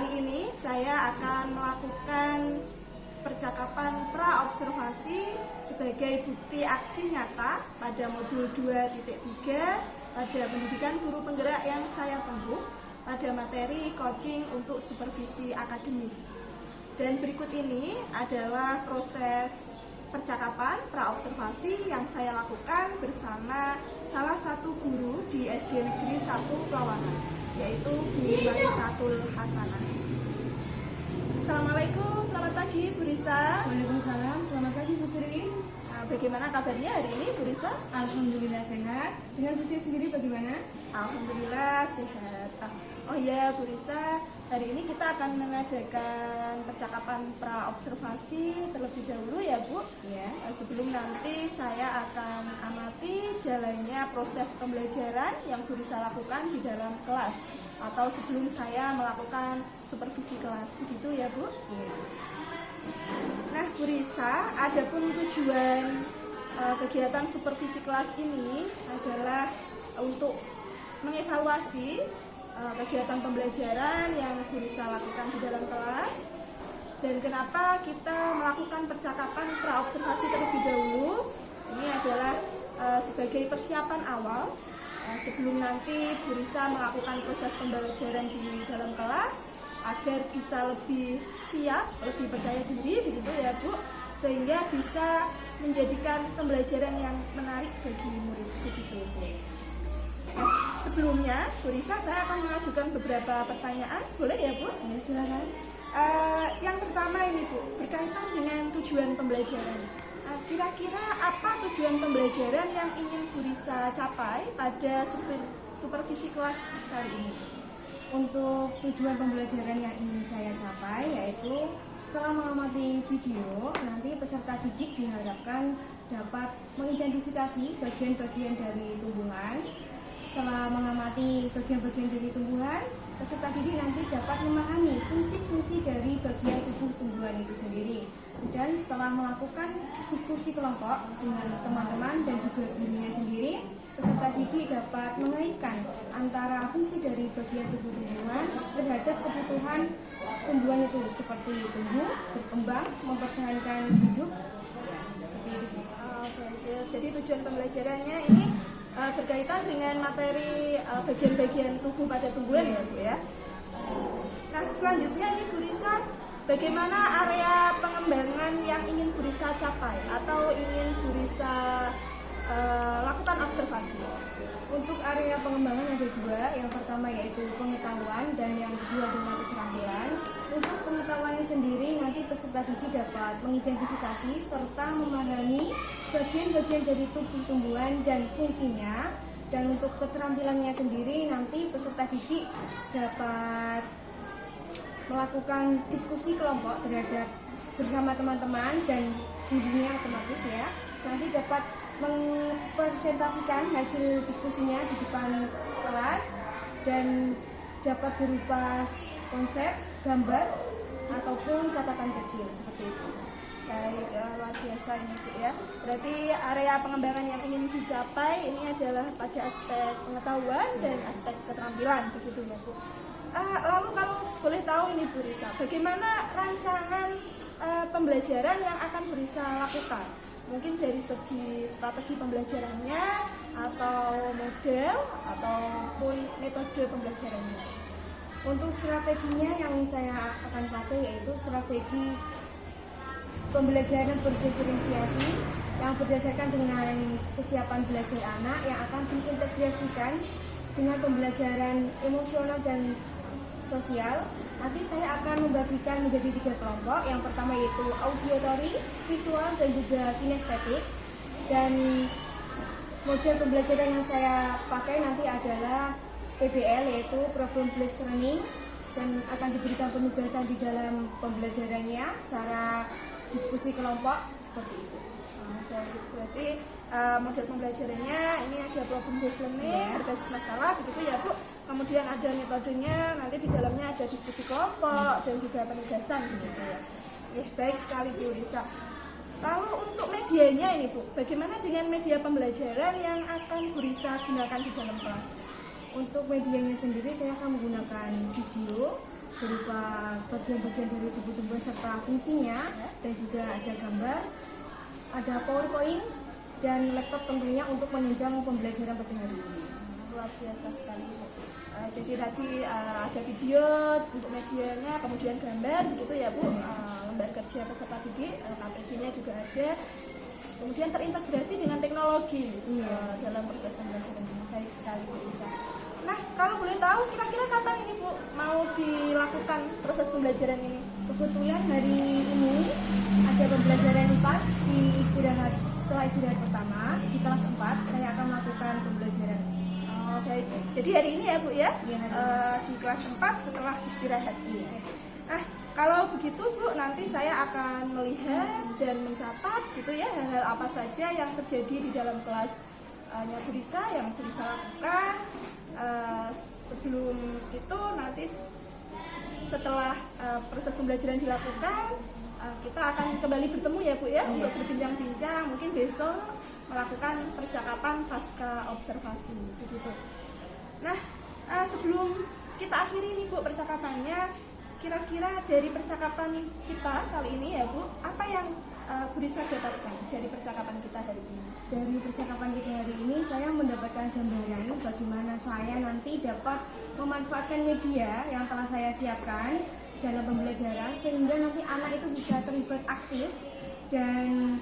Kali ini saya akan melakukan percakapan praobservasi sebagai bukti aksi nyata pada modul 2.3 pada pendidikan guru penggerak yang saya tempuh pada materi coaching untuk supervisi akademik. Dan berikut ini adalah proses percakapan praobservasi yang saya lakukan bersama salah satu guru di SD Negeri 1 Plawangan, yaitu Bu Marisatul Hasanah. Assalamualaikum, selamat pagi Bu Risa. Waalaikumsalam, selamat pagi Bu Sri. Bagaimana kabarnya hari ini Bu Risa? Alhamdulillah sehat. Dengan Bu Sri sendiri bagaimana? Alhamdulillah sehat. Oh ya Bu Risa, hari ini kita akan mengadakan percakapan praobservasi terlebih dahulu ya Bu. Ya. Sebelum nanti saya akan amati jalannya proses pembelajaran yang Bu Risa lakukan di dalam kelas, atau sebelum saya melakukan supervisi kelas, begitu ya Bu? Iya. Nah Bu Risa, adapun tujuan kegiatan supervisi kelas ini adalah untuk mengevaluasi kegiatan pembelajaran yang Bu Risa lakukan di dalam kelas, dan kenapa kita melakukan percakapan praobservasi terlebih dahulu. Ini adalah sebagai persiapan awal sebelum nanti Bu Risa melakukan proses pembelajaran di dalam kelas, agar bisa lebih siap, lebih percaya diri, begitu ya Bu, sehingga bisa menjadikan pembelajaran yang menarik bagi murid, begitu Bu. Sebelumnya Bu Risa, saya akan mengajukan beberapa pertanyaan, boleh ya Bu? Ya, silakan. Yang pertama ini Bu, berkaitan dengan tujuan pembelajaran. Kira-kira apa tujuan pembelajaran yang ingin Bu Risa capai pada supervisi kelas kali ini? Untuk tujuan pembelajaran yang ingin saya capai yaitu setelah mengamati video, nanti peserta didik diharapkan dapat mengidentifikasi bagian-bagian dari tumbuhan. Setelah mengamati bagian-bagian dari tumbuhan, peserta didik nanti dapat memahami fungsi-fungsi dari bagian tubuh tumbuhan itu sendiri. Dan setelah melakukan diskusi kelompok dengan teman-teman dan juga gurunya sendiri, peserta didik dapat mengaitkan antara fungsi dari bagian tubuh tumbuhan terhadap kebutuhan tumbuhan itu, seperti tumbuh, berkembang, mempertahankan hidup. Jadi tujuan pembelajarannya ini berkaitan dengan materi bagian-bagian tubuh pada tumbuhan ya Bu ya. Nah selanjutnya ini Bu Risa, bagaimana area pengembangan yang ingin Bu Risa capai atau ingin Bu Risa lakukan observasi? Untuk area pengembangan ada dua, yang pertama yaitu pengetahuan dan yang kedua adalah keterampilan. Untuk pengetahuannya sendiri nanti peserta didik dapat mengidentifikasi serta memahami bagian-bagian dari tubuh tumbuhan dan fungsinya. Dan untuk keterampilannya sendiri nanti peserta didik dapat melakukan diskusi kelompok terhadap bersama teman-teman dan gurunya otomatis ya. Nanti dapat mempresentasikan hasil diskusinya di depan kelas dan dapat berupa konsep, gambar, ataupun catatan kecil seperti itu. Baik, luar biasa ini Bu ya. Berarti area pengembangan yang ingin dicapai ini adalah pada aspek pengetahuan dan aspek keterampilan, begitu ya Bu. Lalu kalau boleh tahu ini Bu Risa, bagaimana rancangan pembelajaran yang akan Bu Risa lakukan? Mungkin dari segi strategi pembelajarannya, atau model, ataupun metode pembelajarannya. Untuk strateginya yang saya akan pakai yaitu strategi pembelajaran berdiferensiasi yang berdasarkan dengan kesiapan belajar anak yang akan diintegrasikan dengan pembelajaran emosional dan sosial. Nanti saya akan membagikan menjadi 3 kelompok. Yang pertama yaitu auditory, visual, dan juga kinestetik. Dan model pembelajaran yang saya pakai nanti adalah PBL, yaitu Problem Based Learning, dan akan diberikan penugasan di dalam pembelajarannya secara diskusi kelompok seperti itu. Berarti model pembelajarannya ini ada problem based learning, berbasis masalah, begitu ya Bu. Kemudian ada metodenya, nanti di dalamnya ada diskusi kelompok dan juga penugasan, begitu ya. Baik sekali Bu Risa. Lalu untuk medianya ini Bu, bagaimana dengan media pembelajaran yang akan Bu Risa gunakan di dalam kelas? Untuk medianya sendiri saya akan menggunakan video berupa bagian-bagian dari tubuh-tubuh serta fungsinya, dan juga ada gambar, ada PowerPoint, dan laptop tentunya untuk menunjang pembelajaran pada hari ini. Luar biasa sekali Bu. Jadi tadi ada video untuk medianya, kemudian gambar gitu ya Bu, lembar kerja peserta didik, KPG-nya juga ada, kemudian terintegrasi dengan teknologi dalam proses pembelajaran. Baik sekali Bu Risa. Nah, kalau boleh tahu kira-kira kapan ini Bu mau dilakukan proses pembelajaran ini? Kebetulan hari ini ada pembelajaran IPAS setelah istirahat pertama di kelas 4 saya akan melakukan pembelajaran. Baik. Jadi hari ini ya Bu ya? Iya, di kelas 4 setelah istirahat. Iya. Nah, kalau begitu Bu, nanti saya akan melihat dan mencatat gitu ya hal-hal apa saja yang terjadi di dalam kelasnya Bu Risa yang Bu Risa lakukan. Sebelum itu nanti setelah proses pembelajaran dilakukan, kita akan kembali bertemu ya Bu ya, untuk berbincang-bincang, mungkin besok melakukan percakapan pasca observasi begitu. Nah, sebelum kita akhiri nih Bu percakapannya, kira-kira dari percakapan kita kali ini ya Bu, apa yang Bu Risa dapatkan dari percakapan kita hari ini? Dari percakapan kita hari ini saya mendapatkan gambaran bagaimana saya nanti dapat memanfaatkan media yang telah saya siapkan dalam pembelajaran sehingga nanti anak itu bisa terlibat aktif, dan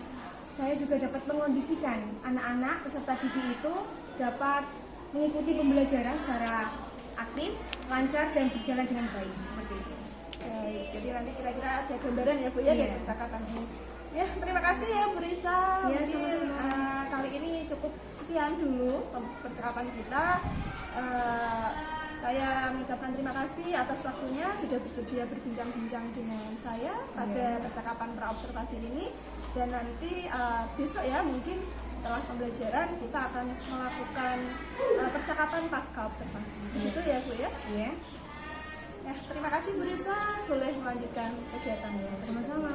saya juga dapat mengondisikan anak-anak peserta didik itu dapat mengikuti pembelajaran secara aktif, lancar, dan berjalan dengan baik seperti itu. Jadi nanti kira-kira ada gambaran ya Bu ya dari percakapan ini. Ya, terima kasih ya Bu Risa. Ya, mungkin sama-sama. kali ini cukup sekian dulu percakapan kita. Saya mengucapkan terima kasih atas waktunya sudah bersedia berbincang-bincang dengan saya pada percakapan praobservasi ini. Dan nanti besok ya mungkin setelah pembelajaran kita akan melakukan percakapan pasca observasi. Begitu ya Bu ya? Iya. Ya, terima kasih Bu Risa. Boleh melanjutkan kegiatannya. Sama-sama.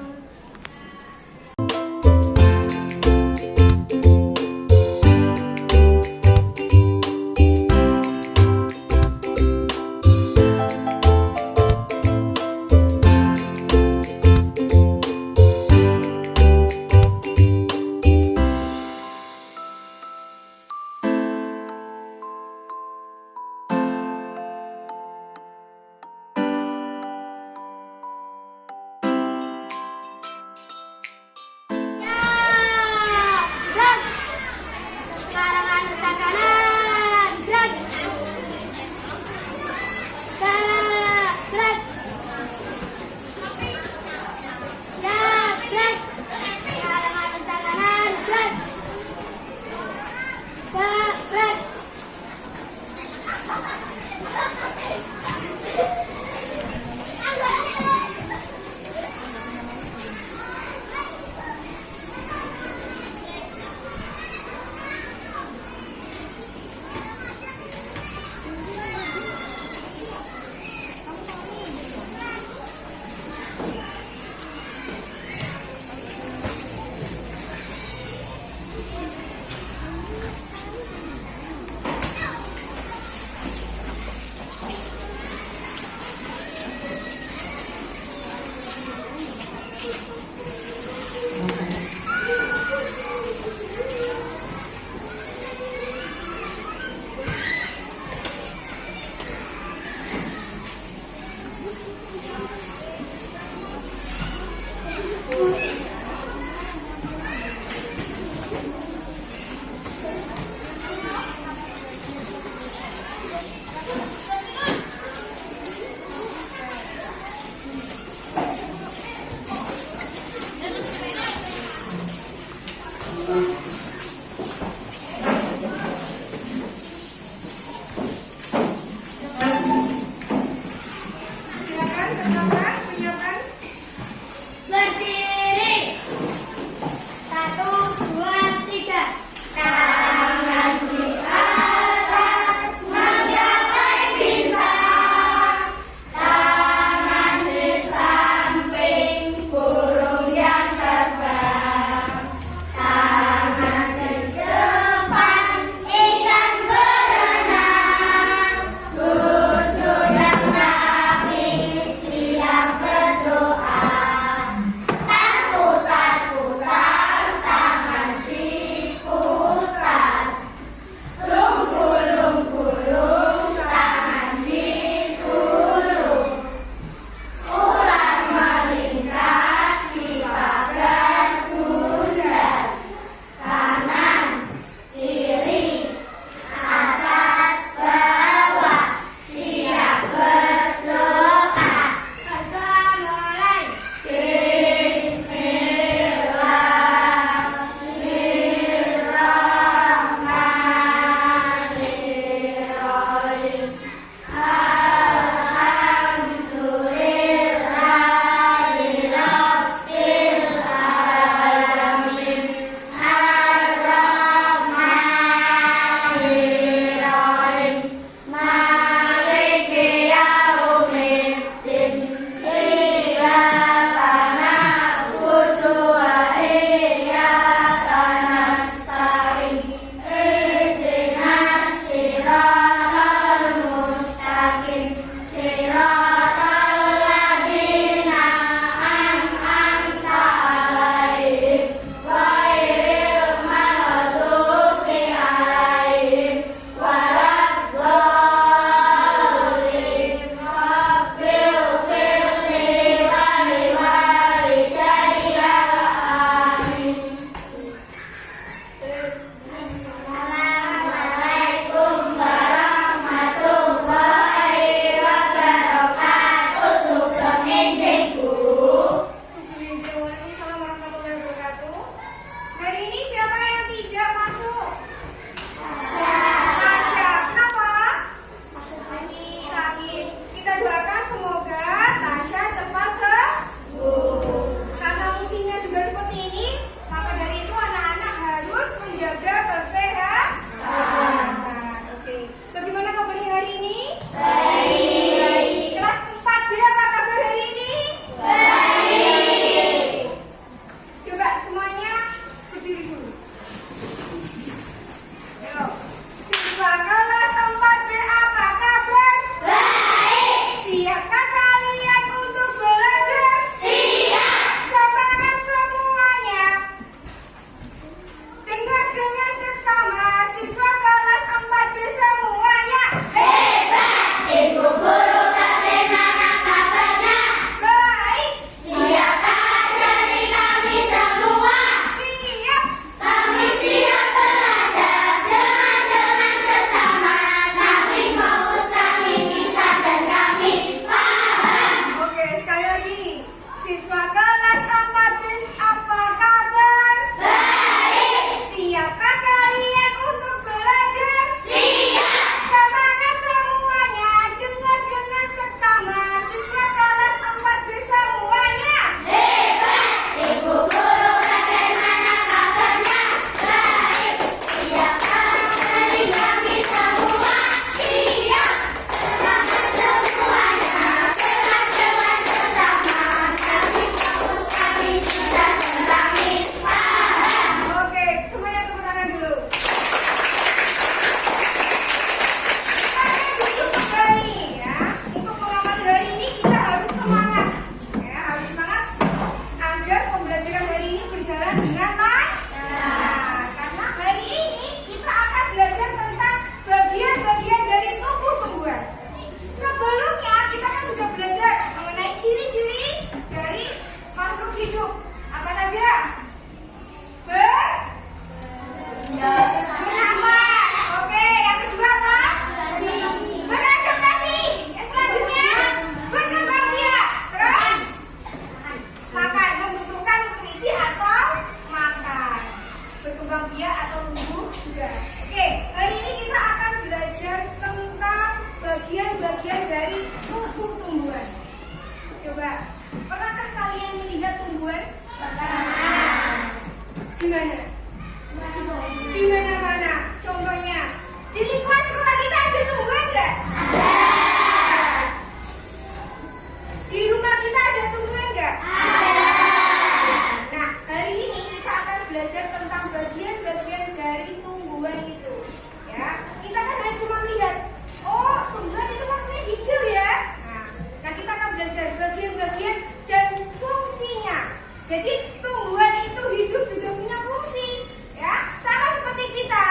belajar bagian-bagian dan fungsinya. Jadi tumbuhan itu hidup juga punya fungsi, ya, sama seperti kita,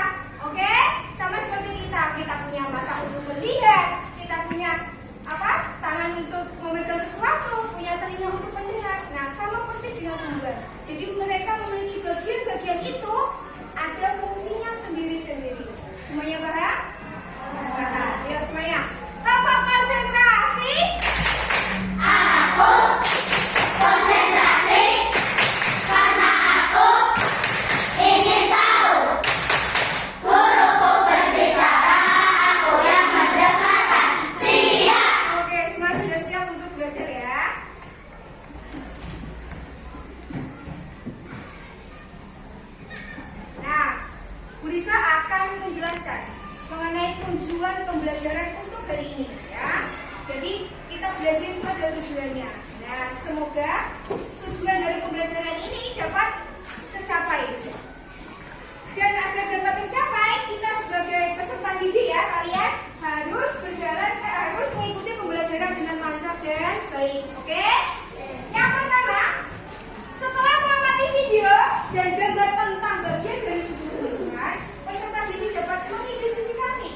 oke? Sama seperti kita punya mata untuk melihat, kita punya tangan untuk memegang sesuatu, punya telinga untuk mendengar. Nah, sama persis dengan tumbuhan. Jadi mereka memiliki bagian-bagian itu ada fungsinya sendiri-sendiri. Semuanya paham? Paham. Yuk semuanya. Tetap konsentrasi. Aku konsentrasi karena aku ingin tahu. Guruku berbicara, aku yang mendengarkan. Siap. Oke, semua sudah siap untuk belajar ya. Nah, Bu Risa akan menjelaskan mengenai tujuan pembelajaran untuk hari ini ya. Jadi kita belajar itu ada tujuannya. Nah, semoga tujuan dari pembelajaran ini dapat tercapai. Dan agar dapat tercapai, kita sebagai peserta didik ya, kalian harus harus mengikuti pembelajaran dengan lancar dan baik. Oke? Yang pertama, setelah mengamati video dan gambar tentang bagian dari tubuh tumbuhan, peserta didik dapat mengidentifikasi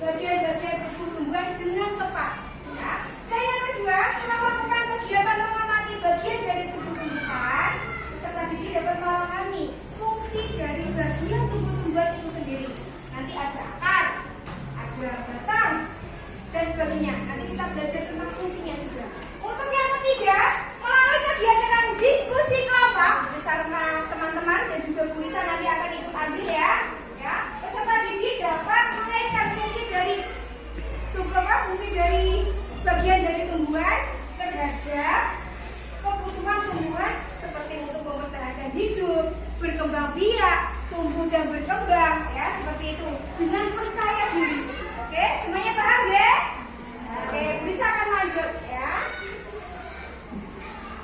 bagian-bagian tubuh tumbuhan dengan tepat. Ya. Dan yang kedua, setelah melakukan kegiatan mengamati bagian dari tubuh tumbuhan, peserta didik dapat memahami fungsi dari bagian tubuh tumbuhan itu sendiri. Nanti ada akar, ada batang, dan sebagainya. Nanti kita belajar tentang fungsinya juga. Untuk yang ketiga, melalui kegiatan diskusi kelompok bersama teman-teman dan juga Bu Risa nanti akan ikut ambil ya. Ya, peserta didik dapat mengaitkan fungsi dari bagian dari tumbuhan terhadap kebutuhan tumbuhan seperti untuk mempertahankan hidup, berkembang biak, tumbuh dan berkembang ya, seperti itu dengan percaya diri. Oke, semuanya paham ya? Oke, Bu Risa akan lanjut ya.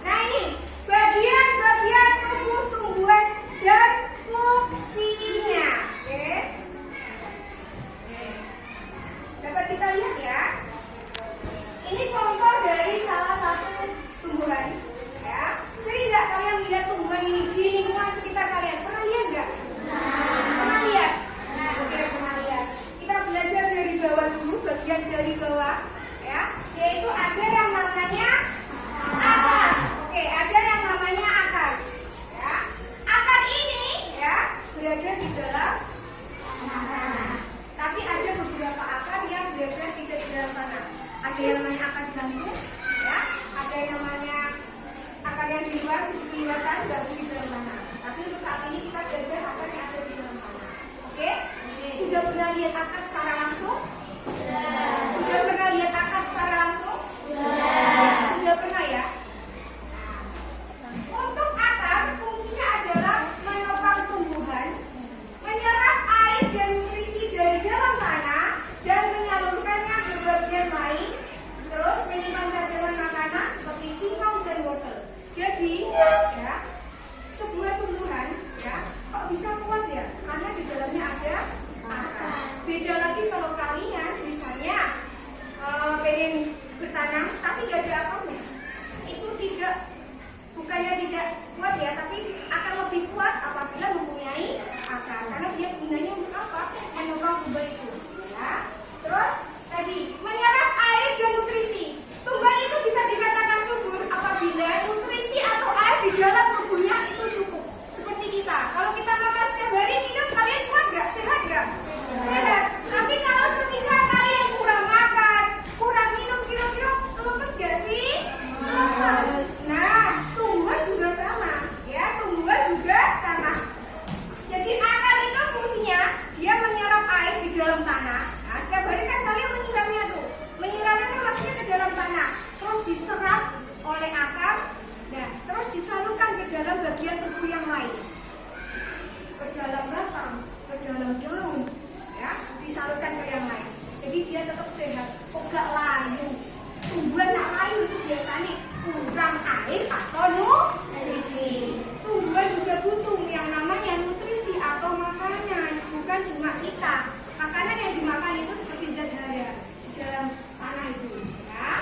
Nah, ini bagian-bagian tubuh tumbuhan dan fungsinya. Oke. Dapat kita lihat ya. Ini contoh dari salah satu tumbuhan. Ya. Sering nggak kalian melihat tumbuhan ini di lingkungan sekitar kalian? Pernah lihat nggak? Pernah lihat? Oke, pernah lihat. Kita belajar dari bawah dulu, bagian dari bawah, ya. Yaitu ada yang namanya akar. Oke, ada yang namanya akar. Ya. Akar ini ya berada di dalam tanah. Tapi ada beberapa akar yang berada tidak di dalam tanah. Ada yang namanya akar gantung, ya. Ada yang namanya akar yang di luar, di luar tanah, tidak di dalam tanah. Tapi untuk saat ini kita belajar akar yang ada di dalam tanah. Oke? Sudah pernah lihat akar secara langsung? Sudah pernah lihat akar secara langsung? Sudah pernah ya? Untuk akar, fungsinya adalah menopang tumbuhan, menyerap air dan nutrisi dari dalam tanah dan menyalurkannya ke bagian lain, terus menyimpan cadangan makanan seperti singkong dan wortel. Jadi, ya, sebuah tumbuhan, ya, kok bisa kuat ya? Karena di dalamnya ada akar. Beda lagi kalau kalian misalnya pengen bertanam tapi gak ada akarnya, itu bukannya tidak kuat ya, tapi akan lebih kuat apabila mempunyai akar, karena dia gunanya untuk apa? Menopang tumbuhan itu. Ya. Terus tadi menyerap air dan nutrisi. Tumbuhan itu bisa dikatakan subur apabila nutrisi atau air di dalam tubuhnya itu cukup. Seperti kita, kalau kita makan setiap hari minum, kalian kuat gak? Sehat gak? Sehat. Tapi kalau semisal kalian kurang makan, kurang minum, kira-kira lemes gak sih? Lemes. Nah, tumbuhan juga sama, ya, tumbuhan juga sama. Jadi akar itu fungsinya dia menyerap air di dalam tanah. Nah, setiap hari kan kalian menyiramnya tuh. Menyiramnya kan masuknya ke dalam tanah, terus diserap oleh akar, nah, terus disalurkan ke dalam bagian tubuh yang lain, ke dalam batang, ke dalam daun, ya, disalurkan ke yang lain. Jadi dia tetap sehat. Kok gak layu? Tumbuhan nak layu itu biasanya kurang air atau nutrisi. Tumbuhan juga butuh yang namanya nutrisi atau makanan, bukan cuma kita. Makanan yang dimakan itu seperti zat hara di dalam tanah itu, ya.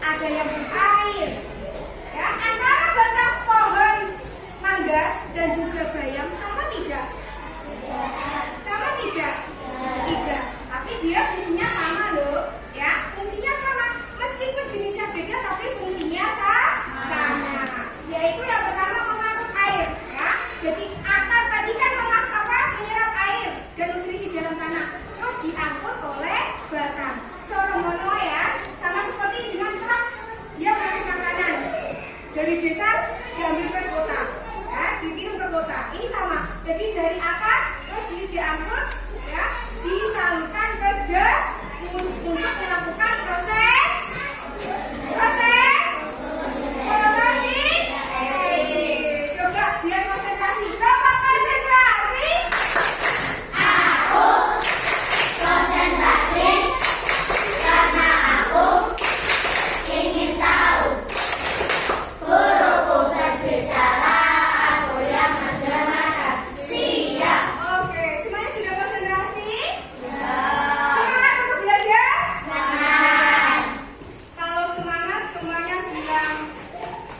ada yang berair. Ya, antara batang pohon mangga dan juga bayam sama tidak? Sama tidak? Tidak. Tapi dia fungsinya sama loh. Ya, fungsinya sama. Meskipun jenisnya beda tapi fungsinya sama. Yaitu yang pertama mengangkut air. Ya, jadi akar tadi kan menyerap air dan nutrisi dalam tanah. Terus diangkut oleh batang. Coromono ya, sama seperti dengan truk. Dia mengangkut makanan dari desa diambil ke kota, ya, dikirim ke kota. Ini sama. Jadi dari akar terus diangkut, ya, disalurkan ke daun untuk melakukan proses fotosintesi. Coba biar konsentrasi. Berapa konsentrasi? Aku konsentrasi karena aku ingin tahu. Guruku berbicara, aku yang mendengarkan. Siap. Oke, semuanya sudah konsentrasi? Ya. Semangat untuk belajar? Semangat. Kalau semangat semuanya bilang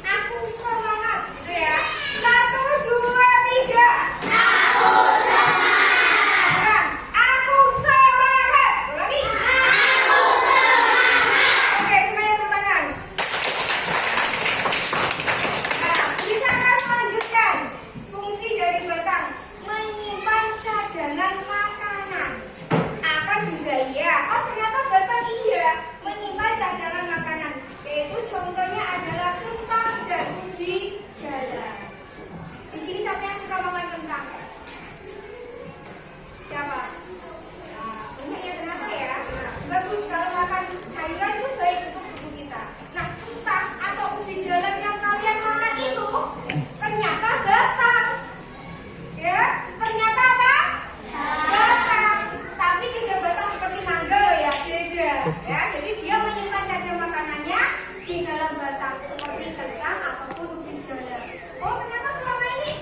aku semangat gitu ya. 1, 2, 3. Aku semangat. Kurang. Aku semangat. Lagi. Aku semangat. Oke, semuanya tepuk tangan. Nah, bisa kan melanjutkan fungsi dari batang menyimpan cadangan makanan. Akar juga iya. Oh, ternyata batang iya menyimpan cadangan makanan. Yaitu contohnya adalah kentang dan ubi jalar. Di sini siapa yang suka makan kentang? Siapa? Nah, banyak ya ternyata ya. Nah, bagus kalau makan sayuran itu baik untuk tubuh kita. Nah, kentang atau ubi jalar yang kalian makan itu ternyata batang. Ya, ternyata apa? Batang. Tapi tidak batang seperti mangga loh ya, beda. Ya, jadi dia menyimpan cadangan makanannya di dalam batang seperti kentang ataupun ubi jalar. Oh, ternyata selama ini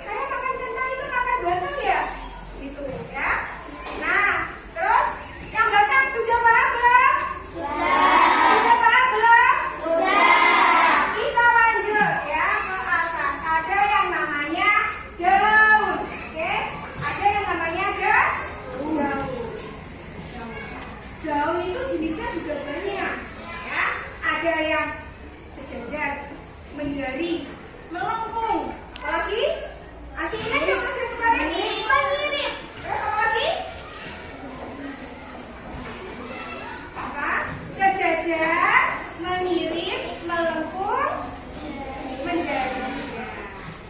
saya makan kentang itu makan batang ya? Gitu ya. Nah, terus yang batang sudah paham belum? Sudah paham belum? Nah, kita lanjut ya ke atas. Ada yang namanya daun. Oke? Ada yang namanya daun. Daun itu jenisnya juga banyak. Ya, ada yang sejajar, menjari, melengkung. Apalagi? Masih ingat yang pelajaran kemarin? Mengirit. Terus apa lagi? Apa? Sejajar, mengirit, melengkung, menjadi.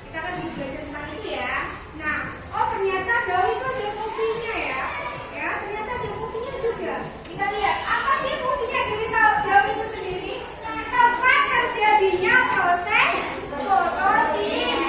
Kita kan juga belajar tentang ini ya. Nah, oh ternyata daun itu ada fungsinya ya. Ya, ternyata ada fungsinya juga. Kita lihat apa sih fungsinya dari daun itu sendiri? Tempat terjadinya proses fotosintesa.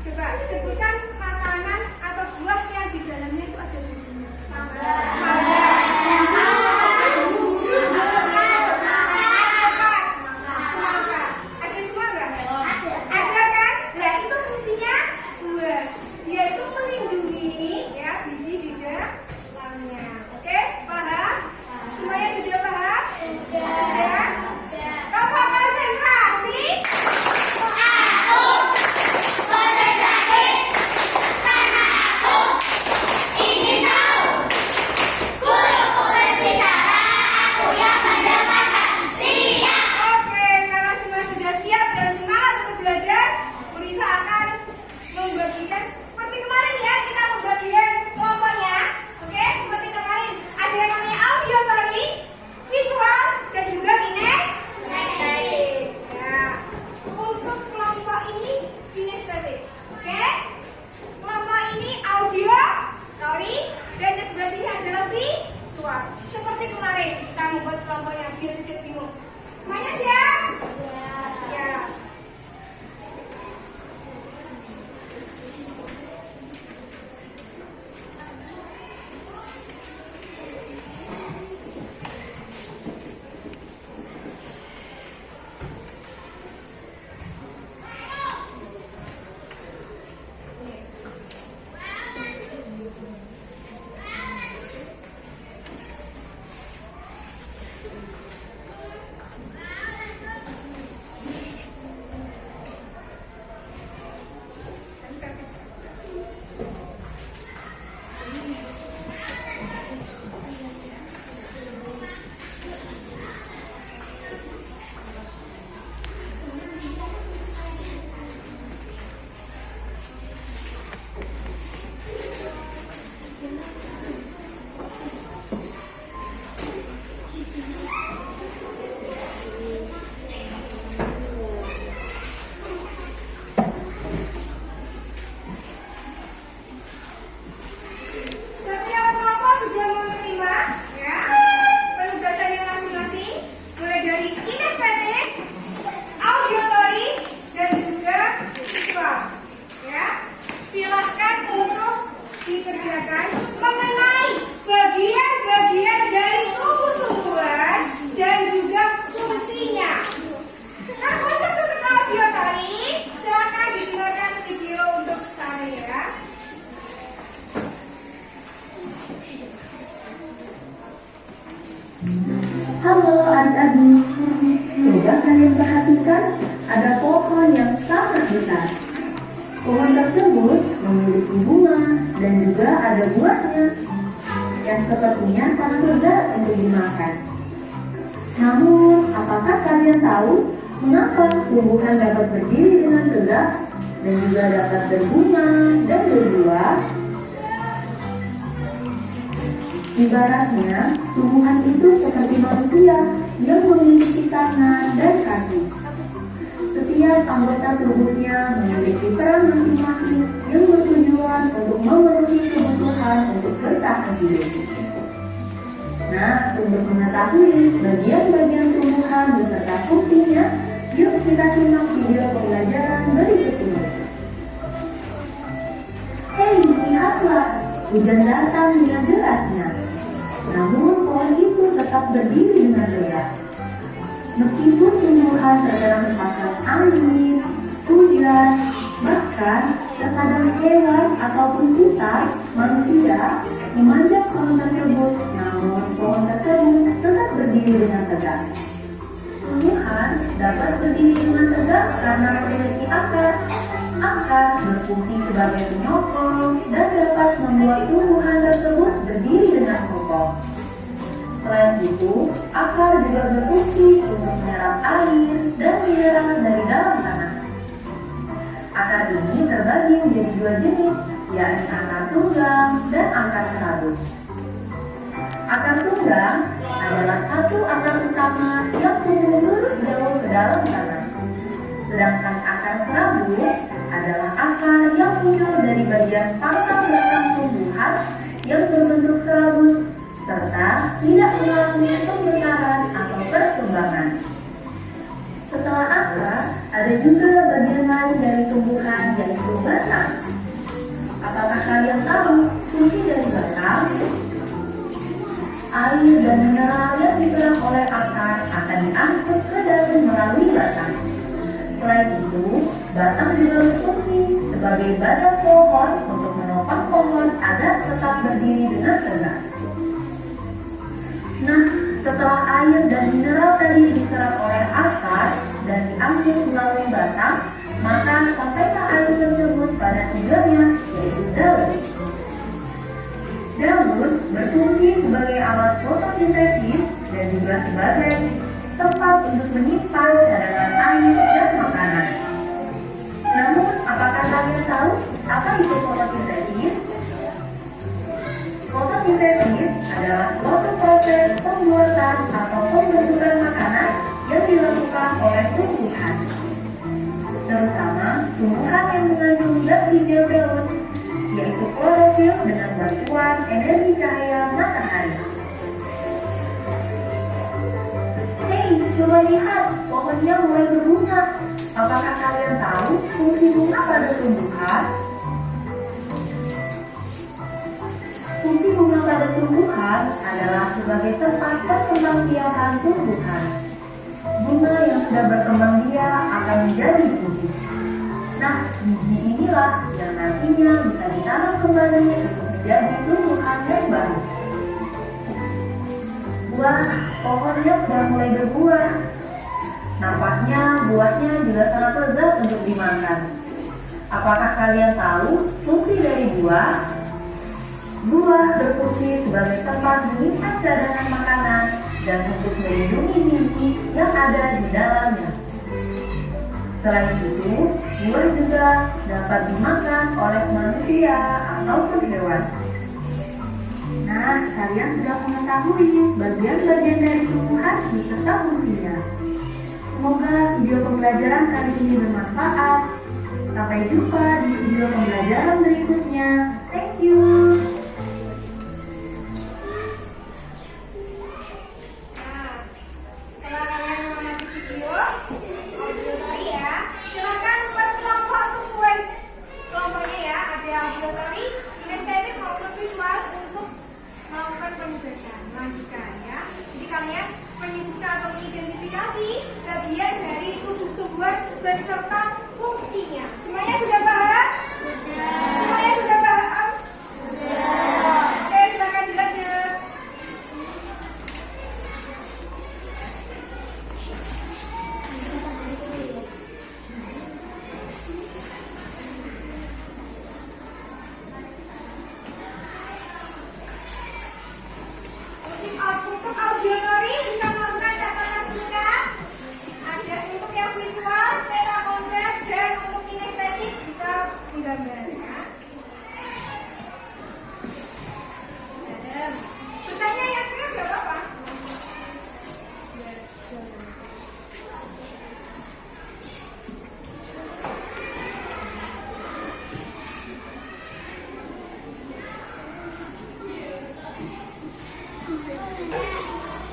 Coba sebutkan makanan atau buah yang di dalamnya itu ada bijinya. Mangga. Semangka. Ada semua nggak? Ada kan? Nah itu fungsinya buah. Dia itu melindungi ya biji di dalamnya. Oke, paham? Semuanya sudah paham? Sudah. Tolong konsentrasi. Oke, karena semua sudah siap dan semangat untuk belajar, Bu Risa akan membagikan seperti kemarin ya, kita membagikan kelompoknya. Oke, seperti kemarin ada yang namanya auditory, visual, dan juga kinesthetik. Ya, untuk kelompok ini kinesthetik. Oke, kelompok ini auditory, dan di sebelah sini adalah visual. Seperti kemarin kita membuat kelompoknya biar tidak bingung. Semuanya siap? Ya. Setiap kelompok sudah menerima ya penugasannya masing-masing, mulai dari kinesthetik, auditory, dan juga visual. Ya, silahkan untuk dikerjakan mengenai bagian-bagian dari tubuh tumbuhan dan juga fungsinya. Nah, khusus untuk auditory, silahkan didengarkan video untuk saya ya. Halo adik-adik, coba kalian perhatikan ada pohon yang sangat besar. Pohon tersebut memiliki bunga dan juga ada buahnya yang sepertinya sangat segar untuk dimakan. Namun, apakah kalian tahu mengapa tumbuhan dapat berdiri dengan tegak dan juga dapat berbunga dan berbuah? Ibaratnya, tumbuhan itu seperti manusia yang memiliki tangan dan kaki. Setiap anggota tubuhnya memiliki peran masing-masing yang bertujuan untuk memenuhi kebutuhan untuk bertahan hidup. Nah, untuk mengetahui bagian-bagian tumbuhan beserta fungsinya, yuk kita simak video pembelajaran berikut ini. Hei, lihatlah, hujan datang dengan derasnya. Namun pohon itu tetap berdiri dengan tegak. Meskipun tumbuhan terkadang terpaksa angin, hujan, bahkan terkadang hewan ataupun kita, manusia, memanjat pohon tersebut, namun pohon tersebut tetap berdiri dengan tegak. Tumbuhan dapat berdiri dengan tegak karena memiliki akar. Akar berfungsi sebagai penyokong dan dapat membuat tumbuhan tersebut berdiri dengan kokoh. Selain itu, akar juga berfungsi untuk menyerap air dan mineral dari dalam tanah. Akar ini terbagi menjadi dua jenis, yakni akar tunggang dan akar serabut. Akar tunggang adalah satu akar utama yang tumbuh lurus jauh ke dalam tanah. Sedangkan akar serabut adalah akar yang muncul dari bagian pangkal belakang tumbuhan yang berbentuk serabut serta tidak mengalami pembekaran atau perkembangan. Setelah akar, ada juga bagian lain dari tumbuhan yaitu batang. air dan mineral yang diserap oleh akar akan diangkut ke daun melalui batang. Selain itu, batang juga berfungsi sebagai badan pohon untuk menopang pohon agar tetap berdiri dengan tegak. Nah, setelah air dan mineral tadi diserap oleh akar dan diangkut melalui batang, maka sampailah air tersebut pada tujuannya, yaitu daun. Daun berfungsi sebagai alat fotosintesis dan juga sebagai tempat untuk menyimpan cadangan air dan makanan. Namun, apakah kalian tahu apa itu fotosintesis? Fotosintesis adalah suatu proses pembuatan atau pembentukan makanan yang dilakukan oleh tumbuhan, terutama tumbuhan yang mengandung zat hijau daun, yaitu klorofil dengan bantuan energi cahaya matahari. Hei, coba lihat, pohonnya mulai berbunga. Apakah kalian tahu fungsi bunga pada tumbuhan? Fungsi bunga pada tumbuhan adalah sebagai tempat perkembangbiakan tumbuhan. Bunga yang sudah berkembang biak akan menjadi putih. Nah, biji inilah yang nantinya bisa ditanam kembali untuk menjadi tumbuhan yang baru. Wah, pohonnya sudah mulai berbuah. Nampaknya buahnya juga sangat lezat untuk dimakan. Apakah kalian tahu fungsi dari buah? Buah berfungsi sebagai tempat menyimpan cadangan makanan dan untuk melindungi biji yang ada di dalamnya. Selain itu, buah juga dapat dimakan oleh manusia ataupun hewan. Nah, kalian sudah mengetahui bagian-bagian dari tumbuhan beserta fungsinya. Semoga video pembelajaran kali ini bermanfaat. Sampai jumpa di video pembelajaran berikutnya. Thank you. Setelah kalian mengamati video audio tadi ya, silakan berkelompok sesuai kelompoknya ya. Ada auditory, kinestetik maupun visual untuk melakukan penugasan. Lanjutkan ya. Jadi kalian menyebutkan atau mengidentifikasi bagian dari tubuh-tubuhan beserta fungsinya. Semuanya sudah paham? Sudah. Semuanya sudah paham? Sudah. Oke, silakan dilanjut. Untuk auditory bisa melakukan catatan singkat. Ada untuk yang visual, peta konsep, dan untuk kinestetik bisa menggambar ya. Bertanya yang keras gak apa-apa.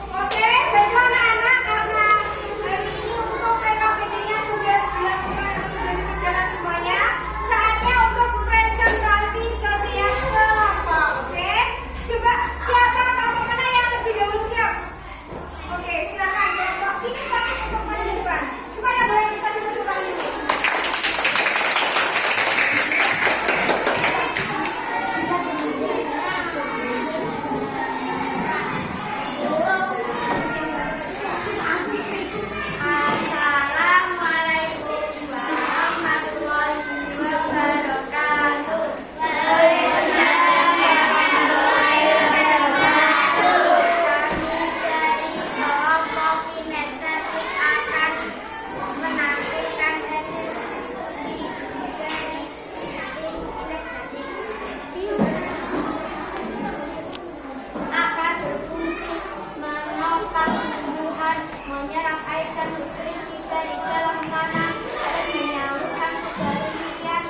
Oke, baiklah anak-anak, karena hari ini untuk PKPD-nya sudah dilakukan atau sudah dikerjakan semuanya, saatnya untuk presentasi setiap kelompok. Oke, coba siapa kelompok mana yang lebih dahulu siap? Oke, silakan kelompok ini sampai untuk maju depan. Semuanya boleh dikasih tepuk tangan dulu. Assalamualaikum warahmatullahi wabarakatuh. Kami dari kelompok kinestetik akan menampilkan hasil diskusi dari kinestetik akan berfungsi menopang tumbuhan, menyerap air dan nutrisi dari dalam tanah dan menyalurkan ke bagian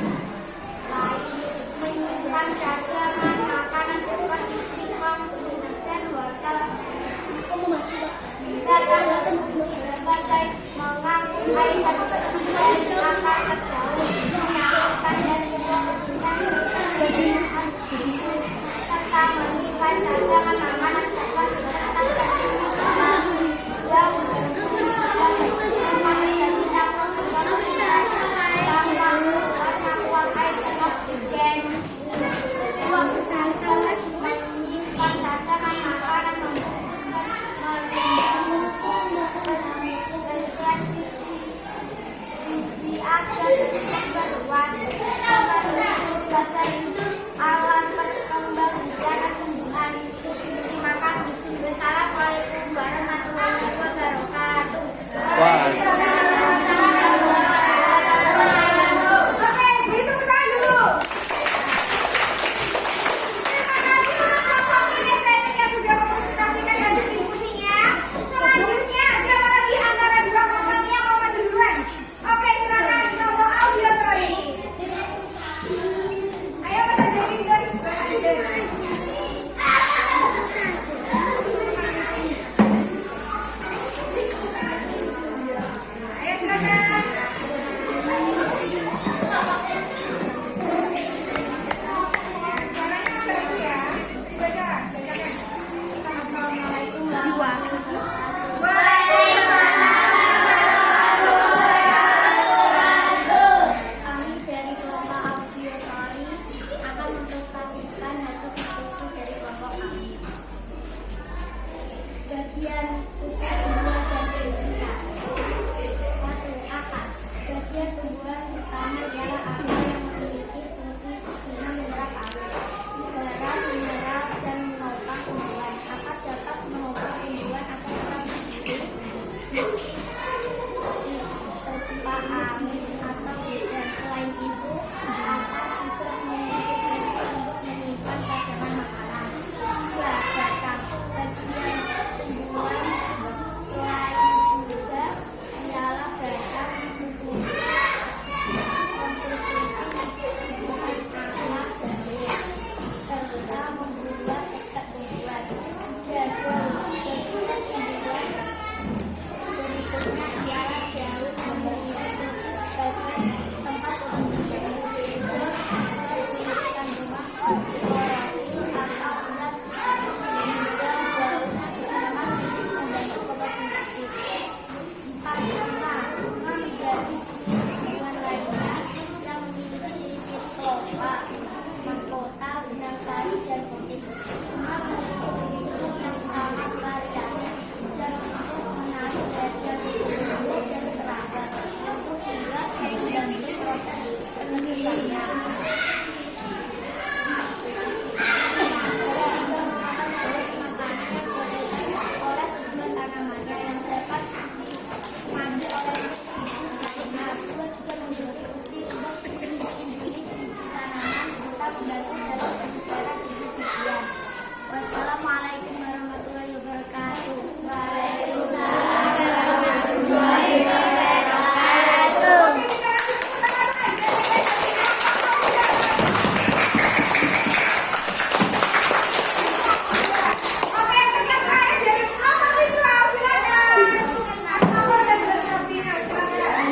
lain, menyimpan cadangan makanan seperti singkong, tuna, dan wortel. Data sebagai mengangkut air dan nutrisi dari akar ke daun, menyalurkan dari serta menyimpan cadangan makanan seperti kelopak, mahkota, benang sari, dan motif. Semua memiliki unsur yang sangat variatif dan untuk menarik perhatian guru dan seragam untuk juga membantu proses penerbitannya. Oleh sejumlah tanamannya yang dapat diambil oleh karena juga memiliki fungsi untuk melindungi tanaman serta membantu dalam penyebaran biji-bijian. Wassalamualaikum warahmatullahi wabarakatuh. Oke, bagian terakhir dari nomor visual, silakan. Akmal dan Sabrina, silakan.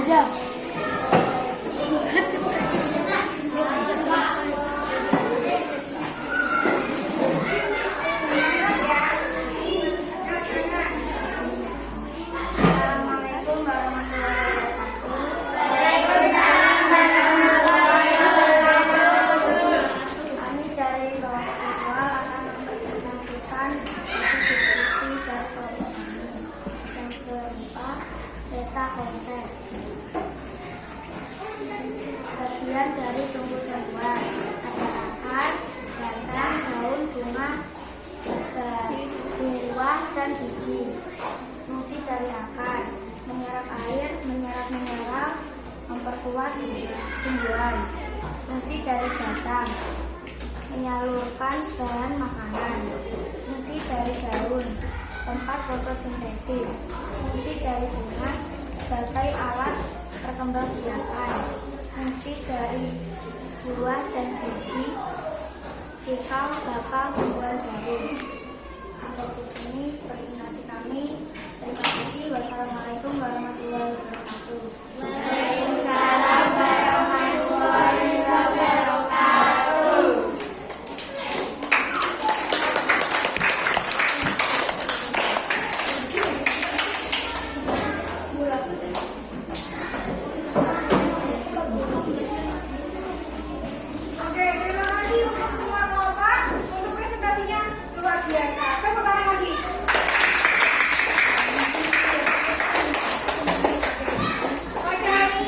Assalamualaikum warahmatullahi wabarakatuh. Kami dari kelompok visual akan mempresentasikan diskusi dari kelompok kami. Yang keempat, peta konsep. Bagian dari tumbuh-tumbuhan, ada akar, batang, daun, bunga, buah, dan biji. Fungsi dari akar, menyerap air, menyerap mineral, memperkuat tumbuhan. Fungsi dari batang, menyalurkan bahan makanan. Fungsi dari daun, tempat fotosintesis. Fungsi dari bunga, sebagai alat perkembangbiakan. Fungsi dari buah dan biji, cikal bakal tumbuhan baru. Sampai di sini presentasi kami. Terima kasih. Wassalamualaikum warahmatullahi wabarakatuh. Waalaikumsalam warahmatullahi wabarakatuh. Oke, terima kasih untuk semua kelompok untuk presentasinya luar biasa. Tepuk tangan lagi. Oke, hari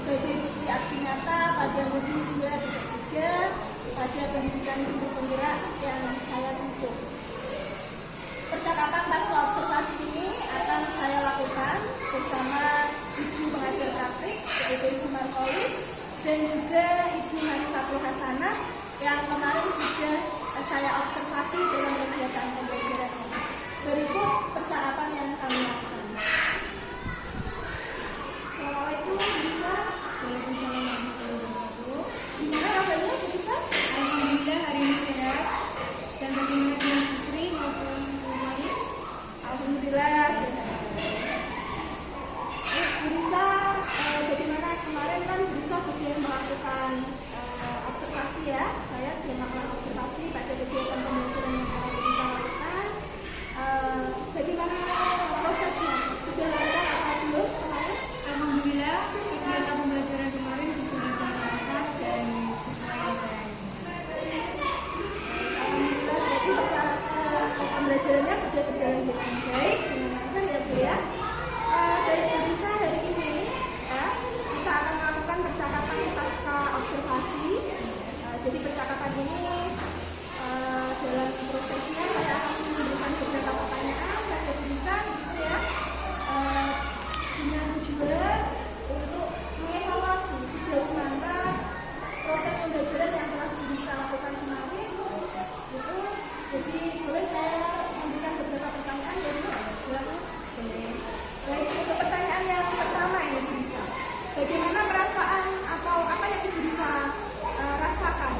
sebagai bukti aksi nyata pada modul 2.3 pada pendidikan guru penggerak yang saya tempuh. Percakapan pasca observasi ini akan saya lakukan bersama Ibu pengajar praktik yaitu Ibu Markolis dan juga Ibu Marisatul Hasanah yang kemarin sudah saya observasi dalam kegiatan pembelajaran ini. Berikut percakapan yang kami lakukan. Assalamualaikum, bisa? Waalaikumsalam warahmatullahi wabarakatuh. Gimana kabarnya, Bu Bisa? Alhamdulillah hari ini sehat. Dan bagaimana dengan Bu Sri maupun Bu Malis? Alhamdulillah sehat. Bu Bisa, bagaimana kemarin kan Bu Bisa sudah melakukan observasi ya. Saya sudah melakukan observasi pada kegiatan pembelajaran yang telah Bu Bisa lakukan. Bagaimana prosesnya? Sudah lancar atau belum kemarin? Alhamdulillah kegiatan pembelajaran kemarin berjalan dengan lancar dan sesuai yang saya inginkan. Alhamdulillah berarti pembelajarannya sudah berjalan dengan baik, dengan lancar ya Bu ya. Baik Bu Bisa, hari ini ya, kita akan melakukan percakapan pasca observasi. Jadi percakapan ini dalam prosesnya saya akan memberikan beberapa pertanyaan pada Bu Bisa gitu ya, dengan tujuan untuk mengevaluasi sejauh mana proses pembelajaran yang telah Bu Bisa lakukan kemarin itu. Jadi boleh saya memberikan beberapa pertanyaan ya Bu? Silakan. Baik, untuk pertanyaan yang pertama ini Bu Bisa, bagaimana perasaan atau apa yang Ibu bisa rasakan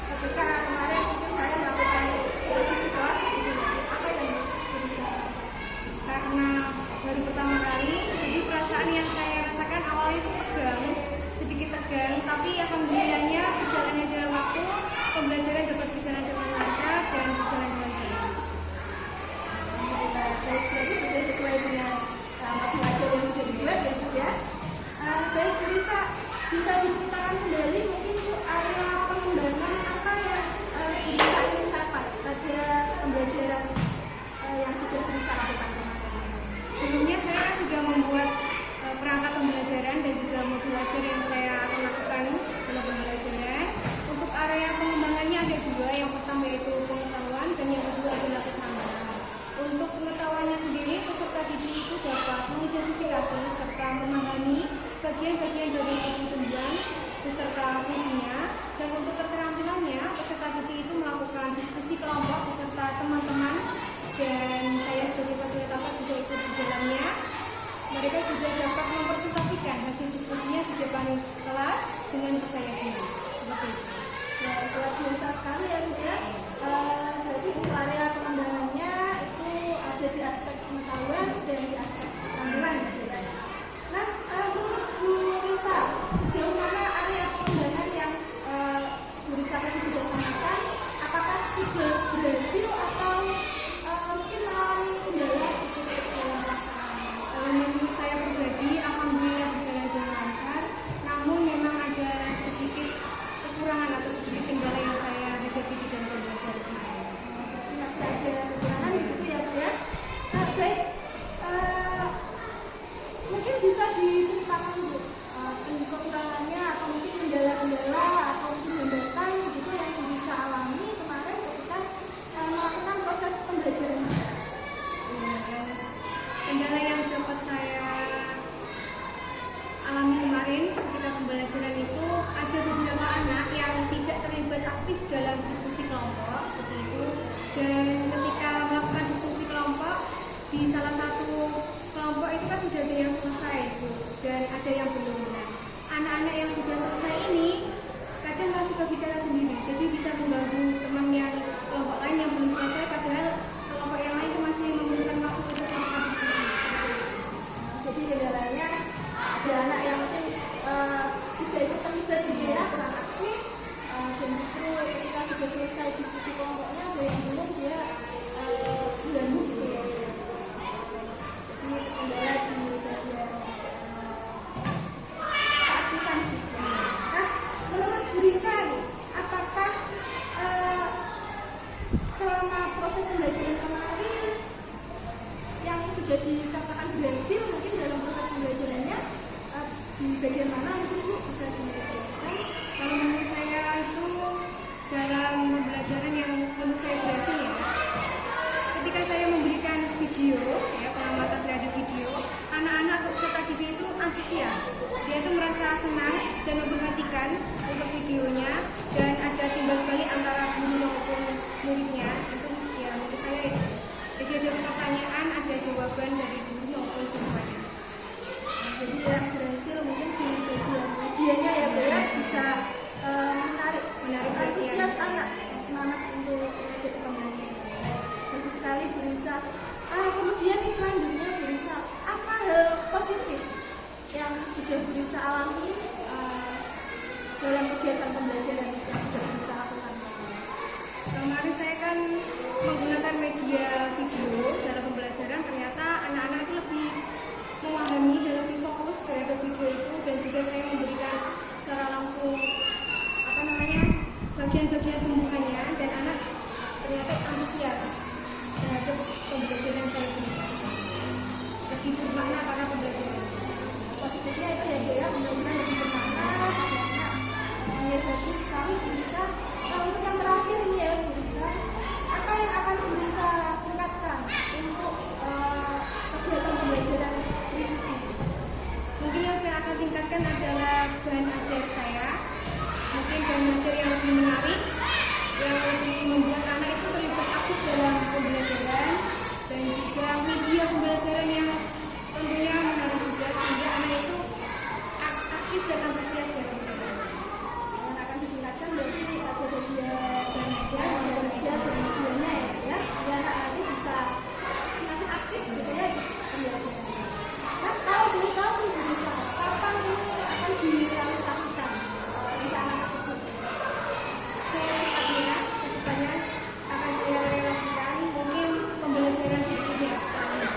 ketika kemarin mungkin saya melakukan supervisi kelas ini? Apa yang Ibu bisa rasakan? Karena baru pertama kali, jadi perasaan yang saya rasakan awalnya itu tegang, sedikit tegang, tapi alhamdulillahnya berjalannya dalam waktu pembelajaran dapat berjalan dengan lancar dan berjalan dengan baik. Alhamdulillah, baik, berarti sudah sesuai dengan materi yang sudah dibuat ya Bu ya. Baik Bu Bisa, bisa diceritakan kembali mungkin Bu, area pengembangan apa yang Bu Bisa ingin capai pada pembelajaran yang sudah Bu Bisa lakukan kemarin? Sebelumnya saya sudah membuat perangkat pembelajaran dan juga modul ajar yang saya akan lakukan dalam pembelajaran. Untuk area pengembangannya ada dua, yang pertama yaitu pengetahuan dan yang kedua adalah keterampilan. Untuk pengetahuannya sendiri, peserta didik itu dapat mengidentifikasi serta memahami bagian-bagian dari pertumbuhan beserta fungsinya. Dan untuk keterampilannya, peserta didik itu melakukan diskusi kelompok beserta teman-teman dan saya sebagai fasilitator juga ikut di dalamnya. Mereka juga dapat mempresentasikan hasil diskusinya di depan kelas dengan percaya diri. Seperti itu. Ya, luar biasa sekali ya Bu ya. Berarti untuk area pengembangannya itu ada di aspek pengetahuan dan di aspek keterampilan ya Bu ya. Nah, menurut Bu Risa, sejauh mana area pengembangan yang Bu Risa tadi sudah sampaikan, apakah sudah berhasil atau mungkin mengalami kendala gitu dalam pelaksanaan? Kalau menurut saya pribadi, alhamdulillah berjalan dengan lancar. Namun memang ada sedikit kekurangan atau sedikit kendala yang saya hadapi di dalam pembelajaran kemarin. Masih ada kekurangan gitu ya Bu ya. Nah, baik, mungkin bisa diceritakan Bu kekurangannya atau mungkin kendala-kendala atau mungkin hambatan gitu yang bisa alami kemarin ketika melakukan proses pembelajaran. Kendala yang dapat saya alami kemarin ketika pembelajaran itu ada beberapa anak yang tidak terlibat aktif dalam diskusi kelompok seperti itu, dan ketika melakukan diskusi kelompok di salah satu kelompok itu kan sudah ada yang selesai Bu, dan ada yang belum. Nah, anak-anak yang sudah selesai ini kadang masih berbicara sendiri, jadi bisa mengganggu teman yang kelompok lain yang belum selesai, padahal kelompok yang lain itu masih memerlukan waktu untuk melakukan diskusi. Jadi kendalanya ada anak yang mungkin tidak ikut terlibat gitu ya, kurang aktif, dan justru ketika sudah selesai diskusi kelompoknya ada yang belum dia mengganggu gitu ya. Jadi kendala di bagian keaktifan siswa. Nah, menurut Bu Risa nih, apakah selama proses pembelajaran kemarin yang sudah dikatakan berhasil mungkin dalam proses pembelajarannya di bagian mana mungkin Bu? pembelajaran yang menurut saya berhasil ya. Ketika saya memberikan video, ya pengamatan terhadap video, anak-anak peserta didik itu antusias. Dia itu merasa senang dan memperhatikan untuk videonya, dan ada timbal balik antara guru maupun muridnya. Itu ya menurut saya jadi ada pertanyaan, ada jawaban dari guru maupun siswanya. Jadi yang berhasil mungkin di bagian medianya ya Bu ya, bisa menarik antusias anak, semangat untuk ikut pembelajaran. Bagus sekali Bu Risa. Kemudian nih selanjutnya Bu Risa, apa hal positif yang sudah Bu Risa alami dalam kegiatan pembelajaran yang sudah Bu Risa lakukan? Kemarin saya kan menggunakan media video dalam pembelajaran, ternyata anak-anak itu lebih memahami dan lebih fokus terhadap video itu, dan juga saya memberikan secara langsung bagian-bagian tumbuhannya, dan anak ternyata antusias terhadap pembelajaran saya berikan. Lebih bermakna karena pembelajaran. Positifnya itu ya Bu ya, pembelajaran lebih bermakna, ya bagus sekali Bu Risa. Untuk yang terakhir ini ya Bu Risa, apa yang akan Bu Risa tingkatkan untuk kegiatan pembelajaran berikutnya? Mungkin yang saya akan tingkatkan adalah bahan ajar saya. Mungkin bahan ajar yang lebih menarik, yang lebih membuat anak itu terlibat aktif dalam pembelajaran, dan juga media pembelajaran yang tentunya menarik juga, sehingga anak itu aktif dan antusias ya belajar. Yang akan ditingkatkan berarti ada bahan ajar dan medianya ya, biar anak nanti bisa semakin aktif gitu ya di pembelajaran. Nah, kalau boleh tahu Bu Risa, kapan ini akan direalisasikan rencana tersebut? Secepatnya akan saya realisasikan, mungkin pembelajaran ini ya sekarang.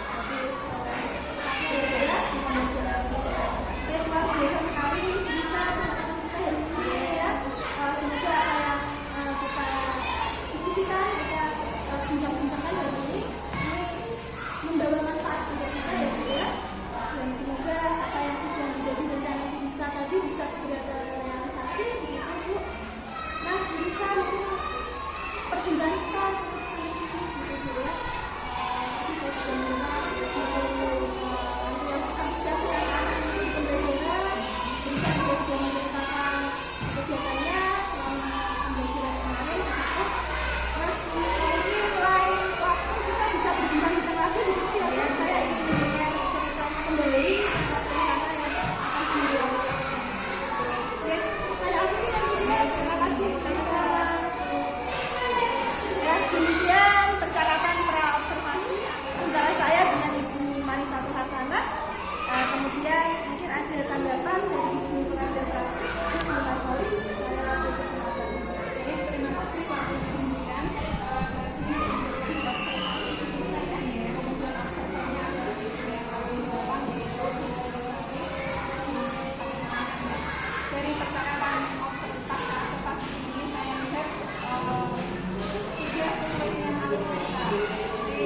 Tapi secepatnya ya di pembelajaran berikutnya. Baik, luar biasa sekali bisa teman-teman kita hari ini ya. Semoga apa yang kita diskusikan, kita bincang-bincangkan hari ini membawa manfaat untuk kita ya Bu ya. Dan semoga apa yang sudah menjadi rencana Bu Risa tadi bisa segera terrealisasi begitu Bu. Nah Bu Risa, mungkin perjumpaan kita cukup sampai sini gitu Bu ya. Tapi saya sudah mendengar begitu antusias anak-anak ini di pembelajaran. Bu Risa juga sudah menceritakan kegiatannya selama pembelajaran kemarin begitu. Nah mungkin lain waktu kita bisa berbincang-bincang lagi begitu ya Bu. Saya ingin mendengar ceritanya kembali tentang rencana yang akan direalisasikan. Oke, saya akhiri ya Bu ya. Terima kasih Bu Risa. Ya, demikian percakapan pra-observasi antara saya dengan Ibu Marisatul Hasanah. Kemudian mungkin ada tanggapan dari Ibu pengajar praktik, Ibu Nurholis. Saya berkesempatan. Terima kasih Pak Pendidikan. Tadi memberikan observasi dari saya, kemudian observasinya adalah dari percakapan observasi ini saya lihat sudah sesuai dengan apa kita. Jadi